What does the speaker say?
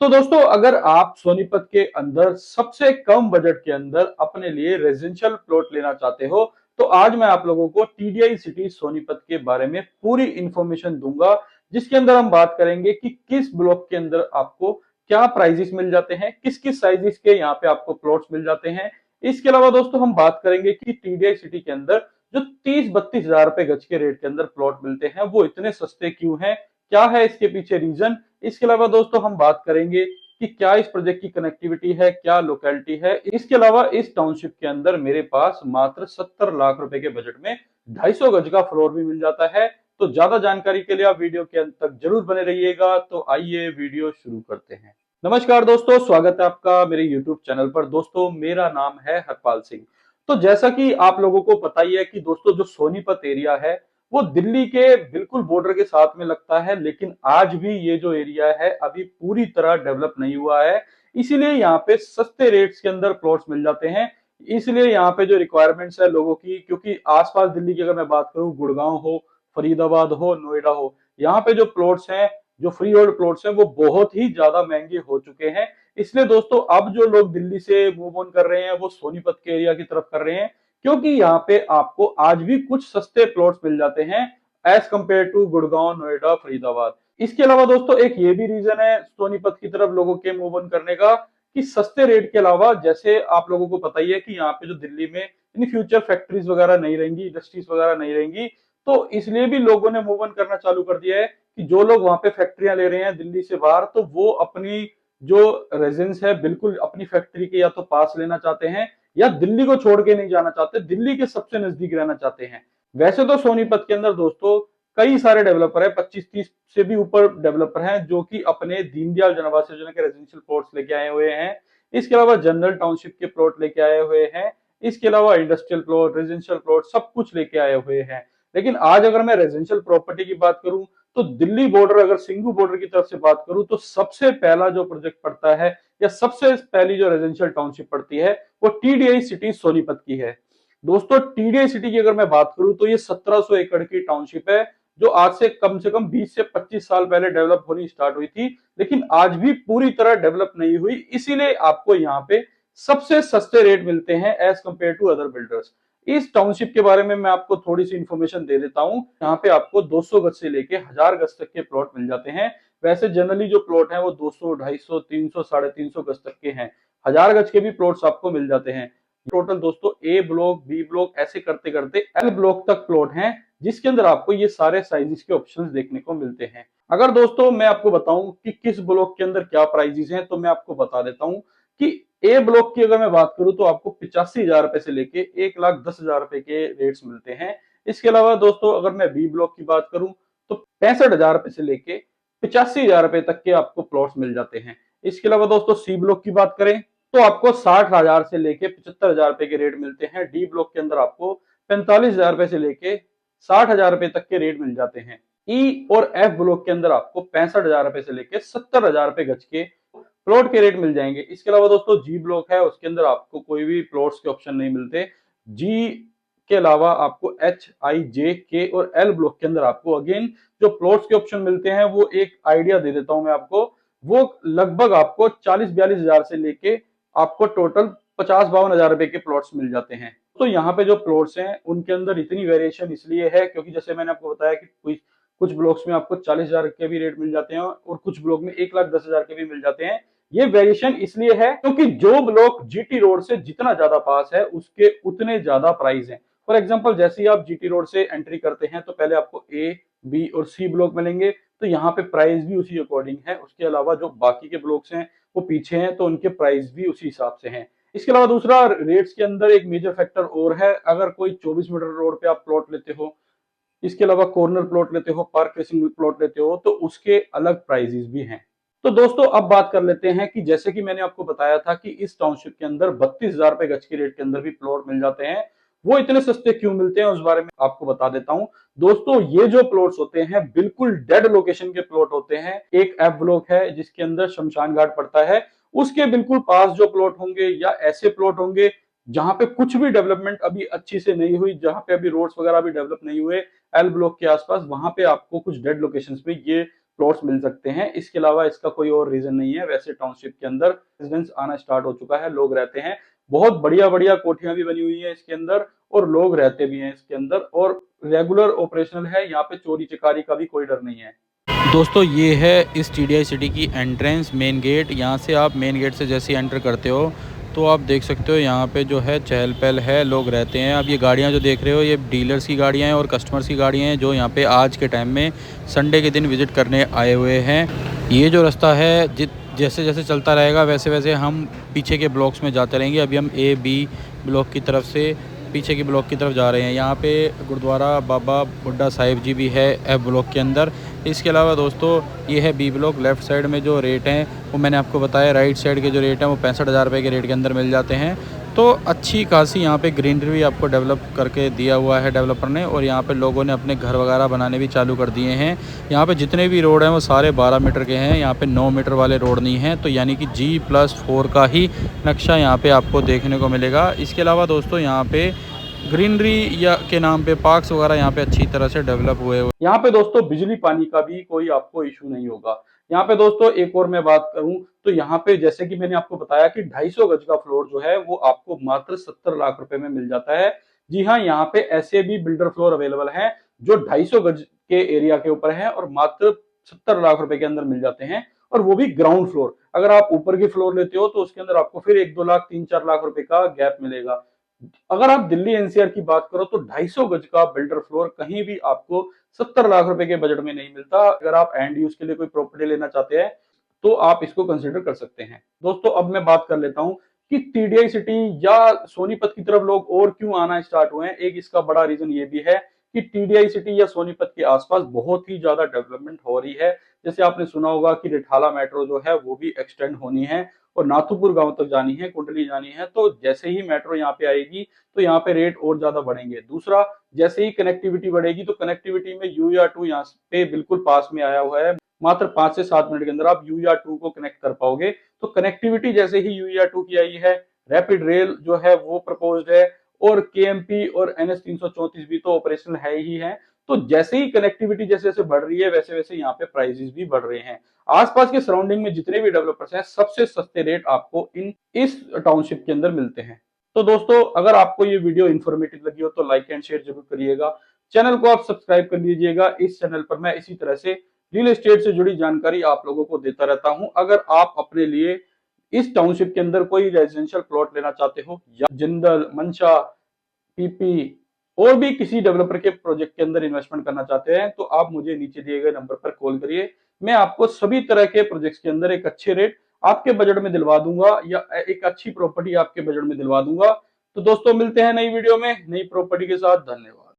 तो दोस्तों अगर आप सोनीपत के अंदर सबसे कम बजट के अंदर अपने लिए रेजिडेंशियल प्लॉट लेना चाहते हो तो आज मैं आप लोगों को टीडीआई सिटी सोनीपत के बारे में पूरी इंफॉर्मेशन दूंगा, जिसके अंदर हम बात करेंगे कि किस ब्लॉक के अंदर आपको क्या प्राइजेस मिल जाते हैं, किस किस साइजेस के यहाँ पे आपको प्लॉट्स मिल जाते हैं। इसके अलावा दोस्तों हम बात करेंगे कि टीडीआई सिटी के अंदर जो 30-32 हजार रुपए गज के रेट के अंदर प्लॉट मिलते हैं वो इतने सस्ते क्यों हैं, क्या है इसके पीछे रीजन। इसके अलावा दोस्तों हम बात करेंगे कि क्या इस प्रोजेक्ट की कनेक्टिविटी है, क्या लोकेलिटी है। इसके अलावा इस टाउनशिप के अंदर मेरे पास मात्र 70 लाख रुपए के बजट में 250 गज का फ्लोर भी मिल जाता है। तो ज्यादा जानकारी के लिए आप वीडियो के अंत तक जरूर बने रहिएगा। तो आइए वीडियो शुरू करते हैं। नमस्कार दोस्तों, स्वागत है आपका मेरे यूट्यूब चैनल पर। दोस्तों मेरा नाम है हरपाल सिंह। तो जैसा कि आप लोगों को पता ही है कि दोस्तों जो सोनीपत एरिया है वो दिल्ली के बिल्कुल बॉर्डर के साथ में लगता है, लेकिन आज भी ये जो एरिया है अभी पूरी तरह डेवलप नहीं हुआ है। इसीलिए यहाँ पे सस्ते रेट्स के अंदर प्लॉट्स मिल जाते हैं। इसलिए यहाँ पे जो रिक्वायरमेंट्स है लोगों की, क्योंकि आसपास दिल्ली की अगर मैं बात करूँ, गुड़गांव हो, फरीदाबाद हो, नोएडा हो, यहाँ पे जो प्लॉट्स हैं, जो फ्री होल्ड प्लॉट्स हैं वो बहुत ही ज्यादा महंगे हो चुके हैं। इसलिए दोस्तों अब जो लोग दिल्ली से मूव ऑन कर रहे हैं वो सोनीपत के एरिया की तरफ कर रहे हैं, क्योंकि यहाँ पे आपको आज भी कुछ सस्ते प्लॉट्स मिल जाते हैं as compare to Gurgaon, Noida, Faridabad. इसके अलावा दोस्तों एक ये भी रीजन है सोनीपत की तरफ लोगों के मूव ऑन करने का कि सस्ते रेट के अलावा, जैसे आप लोगों को पता ही है कि यहाँ पे जो दिल्ली में इन फ्यूचर फैक्ट्रीज वगैरह नहीं रहेंगी, इंडस्ट्रीज वगैरह नहीं रहेंगी, तो इसलिए भी लोगों ने मूव ऑन करना चालू कर दिया है कि जो लोग वहां पे फैक्ट्रियां ले रहे हैं दिल्ली से बाहर, तो वो अपनी जो रेजिडेंस है बिल्कुल अपनी फैक्ट्री के या तो पास लेना चाहते हैं या दिल्ली को छोड़ के नहीं जाना चाहते, दिल्ली के सबसे नजदीक रहना चाहते हैं। वैसे तो सोनीपत के अंदर दोस्तों कई सारे डेवलपर है, 25-30 से भी ऊपर डेवलपर हैं जो कि अपने दीनदयाल जनावास योजना के रेजिडेंशियल प्लॉट्स लेके आए हुए हैं। इसके अलावा जनरल टाउनशिप के प्लॉट लेके आए हुए हैं। इसके अलावा इंडस्ट्रियल प्लॉट, रेजिडेंशियल प्लॉट सब कुछ लेके आए हुए हैं। लेकिन आज अगर मैं रेजिडेंशियल प्रॉपर्टी की बात करूं तो दिल्ली बॉर्डर, अगर सिंघू बॉर्डर की तरफ से बात करूं तो सबसे पहला जो प्रोजेक्ट पड़ता है या सबसे पहली जो रेजिडेंशियल टाउनशिप पड़ती है वो टीडीआई सिटी सोनीपत की है। दोस्तों टीडीआई सिटी की अगर मैं बात करूं तो ये 1700 एकड़ की टाउनशिप है जो आज से कम 20 से 25 साल पहले डेवलप होनी स्टार्ट हुई थी, लेकिन आज भी पूरी तरह डेवलप नहीं हुई। इसीलिए आपको यहाँ पे सबसे सस्ते रेट मिलते हैं as compare to other builders. इस टाउनशिप के बारे में मैं आपको थोड़ी सी इंफॉर्मेशन दे देता हूँ। यहाँ पे आपको 200 गज से लेके 1000 गज तक के प्लॉट मिल जाते हैं। वैसे जनरली जो प्लॉट है वो 200, 250, 300, 350 गज तक के हैं। 1000 गज के भी प्लॉट्स आपको मिल जाते हैं। टोटल दोस्तों ए ब्लॉक, बी ब्लॉक ऐसे करते करते एल ब्लॉक तक प्लॉट हैं, जिसके अंदर आपको ये सारे साइजेस के ऑप्शंस देखने को मिलते हैं। अगर दोस्तों मैं आपको बताऊं कि किस ब्लॉक के अंदर क्या प्राइजेस हैं तो मैं आपको बता देता हूं कि ए ब्लॉक की अगर मैं बात करूं तो आपको 85,000 रुपए से लेके 1,10,000 रुपए के रेट्स मिलते हैं। इसके अलावा दोस्तों अगर मैं बी ब्लॉक की बात करूं तो 65,000 रुपए से लेके 85,000 रुपए तक के आपको प्लॉट्स मिल जाते हैं। इसके अलावा दोस्तों सी ब्लॉक की बात करें तो आपको 60,000 से लेके 75,000 रुपए के रेट मिलते हैं। डी ब्लॉक के अंदर आपको 45,000 रुपए से लेके 60,000 रुपए तक के रेट मिल जाते हैं। ई और एफ ब्लॉक के अंदर आपको 65,000 रुपए से लेके 70,000 रुपए गज के प्लॉट के रेट मिल जाएंगे। इसके अलावा दोस्तों जी ब्लॉक है, उसके अंदर आपको कोई भी प्लॉट्स के ऑप्शन नहीं मिलते। जी के अलावा आपको एच, आई, जे, के और एल ब्लॉक के अंदर आपको अगेन जो प्लॉट्स के ऑप्शन मिलते हैं वो एक आइडिया दे देता हूं मैं आपको। वो लगभग आपको 40-42 हजार से लेके आपको टोटल 50-52 हजार रुपए के प्लॉट्स मिल जाते हैं। तो यहाँ पे जो प्लॉट्स हैं उनके अंदर इतनी वेरिएशन इसलिए है क्योंकि जैसे मैंने आपको बताया कि कुछ ब्लॉक्स में आपको 40,000 के भी रेट मिल जाते हैं और कुछ ब्लॉक में 1,10,000 के भी मिल जाते हैं। ये वेरिएशन इसलिए है क्योंकि जो ब्लॉक जीटी रोड से जितना ज्यादा पास है उसके उतने ज्यादा प्राइस है। फॉर एग्जाम्पल जैसे ही आप जीटी रोड से एंट्री करते हैं तो पहले आपको ए, बी और सी ब्लॉक मिलेंगे, तो यहाँ पे प्राइस भी उसी अकॉर्डिंग है। उसके अलावा जो बाकी के ब्लॉक्स हैं वो पीछे हैं तो उनके प्राइस भी उसी हिसाब से हैं। इसके अलावा दूसरा रेट्स के अंदर एक मेजर फैक्टर और है। अगर कोई 24 मीटर रोड पे आप प्लॉट लेते हो, इसके अलावा कॉर्नर प्लॉट लेते हो, पार्क फेसिंग प्लॉट लेते हो, तो उसके अलग प्राइजेस भी हैं। तो दोस्तों अब बात कर लेते हैं कि जैसे कि मैंने आपको बताया था कि इस टाउनशिप के अंदर 32,000 रुपए गज के रेट के अंदर भी प्लॉट मिल जाते हैं। वो इतने सस्ते क्यों मिलते हैं उस बारे में आपको बता देता हूं। दोस्तों ये जो प्लॉट्स होते हैं बिल्कुल डेड लोकेशन के प्लॉट होते हैं। एक एफ ब्लॉक है जिसके अंदर शमशान घाट पड़ता है, उसके बिल्कुल पास जो प्लॉट होंगे या ऐसे प्लॉट होंगे जहां पे कुछ भी डेवलपमेंट अभी अच्छी से नहीं हुई, जहां पे अभी रोड्स वगैरह भी डेवलप नहीं हुए, एल ब्लॉक के आसपास, वहां पे आपको कुछ डेड लोकेशंस में ये प्लॉट्स मिल सकते हैं। इसके अलावा इसका कोई और रीजन नहीं है। वैसे टाउनशिप के अंदर रेजिडेंस आना स्टार्ट हो चुका है, लोग रहते हैं, बहुत बढ़िया बढ़िया कोठियां भी बनी हुई है इसके अंदर और लोग रहते भी हैं इसके अंदर और रेगुलर ऑपरेशनल है। यहाँ पे चोरी चकारी का भी कोई डर नहीं है। दोस्तों ये है इस टीडीआई सिटी की एंट्रेंस मेन गेट। यहाँ से आप मेन गेट से जैसे ही एंटर करते हो तो आप देख सकते हो यहाँ पे जो है चहल पहल है, लोग रहते हैं। अब ये गाड़ियाँ जो देख रहे हो ये डीलर्स की गाड़ियाँ हैं और कस्टमर्स की गाड़ियाँ हैं जो यहाँ पे आज के टाइम में संडे के दिन विज़िट करने आए हुए हैं। ये जो रास्ता है जैसे जैसे चलता रहेगा वैसे वैसे हम पीछे के ब्लॉक्स में जाते रहेंगे। अभी हम A B ब्लॉक की तरफ से पीछे के ब्लॉक की तरफ जा रहे हैं। यहाँ पे गुरुद्वारा बाबा बुड्ढा साहिब जी भी है F ब्लॉक के अंदर। इसके अलावा दोस्तों ये है B ब्लॉक। लेफ़्ट साइड में जो रेट हैं वो मैंने आपको बताया, राइट साइड के जो रेट हैं वो 65,000 रुपये के रेट के अंदर मिल जाते हैं। तो अच्छी खासी यहाँ पे ग्रीनरी भी आपको डेवलप करके दिया हुआ है डेवलपर ने, और यहाँ पे लोगों ने अपने घर वगैरह बनाने भी चालू कर दिए हैं। यहाँ पे जितने भी रोड हैं वो सारे 12 मीटर के हैं, यहाँ पे 9 मीटर वाले रोड नहीं हैं। तो यानी कि G+4 का ही नक्शा यहाँ पे आपको देखने को मिलेगा। इसके अलावा दोस्तों यहाँ पे ग्रीनरी या के नाम पे पार्क्स वगैरह यहाँ पे अच्छी तरह से डेवलप हुए। यहाँ पे दोस्तों बिजली पानी का भी कोई आपको इशू नहीं होगा। यहाँ पे दोस्तों एक और मैं बात करूं तो यहाँ पे जैसे कि मैंने आपको बताया कि 250 गज का फ्लोर जो है वो आपको मात्र 70 लाख रुपए में मिल जाता है। जी हाँ, यहाँ पे ऐसे भी बिल्डर फ्लोर अवेलेबल हैं जो 250 गज के एरिया के ऊपर है और मात्र 70 लाख रुपए के अंदर मिल जाते हैं, और वो भी ग्राउंड फ्लोर। अगर आप ऊपर की फ्लोर लेते हो तो उसके अंदर आपको फिर 1-2 लाख 3-4 लाख रुपए का गैप मिलेगा। अगर आप दिल्ली एनसीआर की बात करो तो 250 गज का बिल्डर फ्लोर कहीं भी आपको 70 लाख रुपए के बजट में नहीं मिलता। अगर आप एंड यूज के लिए कोई प्रॉपर्टी लेना चाहते हैं तो आप इसको कंसिडर कर सकते हैं। दोस्तों अब मैं बात कर लेता हूं कि टीडीआई सिटी या सोनीपत की तरफ लोग और क्यों आना स्टार्ट हुए हैं। एक इसका बड़ा रीजन ये भी है कि टीडीआई सिटी या सोनीपत के आसपास बहुत ही ज्यादा डेवलपमेंट हो रही है। जैसे आपने सुना होगा कि रिठाला मेट्रो जो है वो भी एक्सटेंड होनी है और नाथुपुर गांव तक जानी है, कुंडली जानी है। तो जैसे ही मेट्रो यहाँ पे आएगी तो यहाँ पे रेट और ज्यादा बढ़ेंगे। दूसरा, जैसे ही कनेक्टिविटी बढ़ेगी तो कनेक्टिविटी में UR2 यहाँ पे बिल्कुल पास में आया हुआ है। मात्र 5 से 7 मिनट के अंदर आप UR2 को कनेक्ट कर पाओगे। तो कनेक्टिविटी जैसे ही UR2 की आई है, रैपिड रेल जो है वो प्रपोज्ड है और KMP और NS 334 भी तो ऑपरेशनल है ही है। तो जैसे ही कनेक्टिविटी जैसे जैसे बढ़ रही है वैसे वैसे यहाँ पे प्राइसेस भी बढ़ रहे हैं। आसपास के सराउंडिंग में जितने भी डेवलपर्स हैं सबसे सस्ते रेट आपको इस टाउनशिप के अंदर मिलते हैं। तो दोस्तों अगर आपको ये वीडियो इन्फॉर्मेटिव लगी हो तो लाइक एंड शेयर जरूर करिएगा। चैनल को आप सब्सक्राइब कर लीजिएगा। इस चैनल पर मैं इसी तरह से रियल एस्टेट से जुड़ी जानकारी आप लोगों को देता रहता हूं। अगर आप अपने लिए इस टाउनशिप के अंदर कोई रेजिडेंशियल प्लॉट लेना चाहते हो या जिंदल, मंशा, PP और भी किसी डेवलपर के प्रोजेक्ट के अंदर इन्वेस्टमेंट करना चाहते हैं तो आप मुझे नीचे दिए गए नंबर पर कॉल करिए। मैं आपको सभी तरह के प्रोजेक्ट्स के अंदर एक अच्छे रेट आपके बजट में दिलवा दूंगा या एक अच्छी प्रॉपर्टी आपके बजट में दिलवा दूंगा। तो दोस्तों मिलते हैं नई वीडियो में नई प्रॉपर्टी के साथ। धन्यवाद।